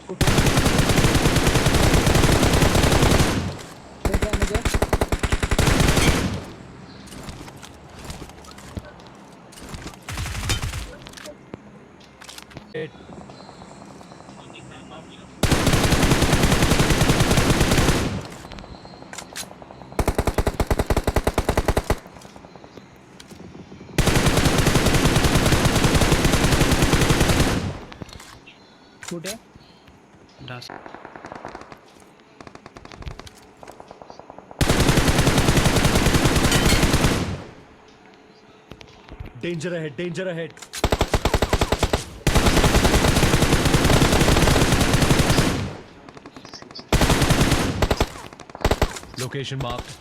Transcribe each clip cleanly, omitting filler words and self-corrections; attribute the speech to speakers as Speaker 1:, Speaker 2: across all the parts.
Speaker 1: कुठे ते काय म्हणजे कुठे
Speaker 2: डास
Speaker 3: Danger ahead, danger ahead. Location marked.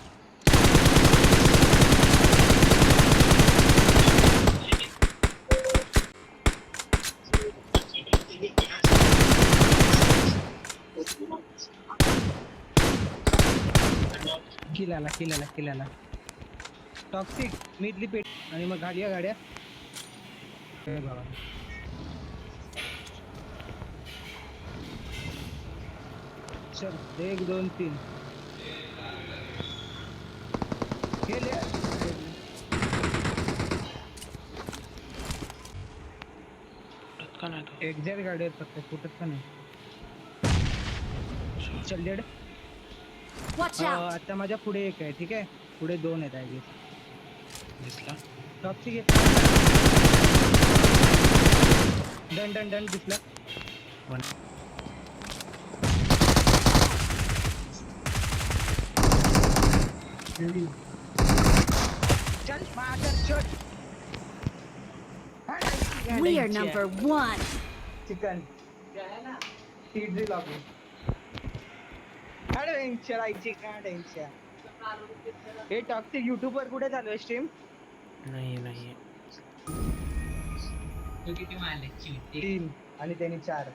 Speaker 1: किल्ल्याला टॉक्सिक मीदली पेट आणि मग गाड्या हे बाबा चल 1 2 3 गेले
Speaker 2: का नाही तो
Speaker 1: एक्झॅक्ट गाडीवर फक्त फुटत का नाही चल डेड
Speaker 4: Watch out!
Speaker 1: आता माझ्या पुढे एक आहे ठीक आहे पुढे 2 आहेत आय गेस
Speaker 2: दिसला
Speaker 1: टॉक्सिक डन दिसला
Speaker 2: वन
Speaker 1: चल मार shot
Speaker 4: We are number 1.
Speaker 1: Chicken टीड्री लागू ॲडव्हेंचर आईची ॲडव्हेंचर हे टॉक्सिक युट्यूब वर कुठे चालू आहे स्ट्रीम
Speaker 2: नाही
Speaker 1: किती मारले 3 आणि त्यांनी 4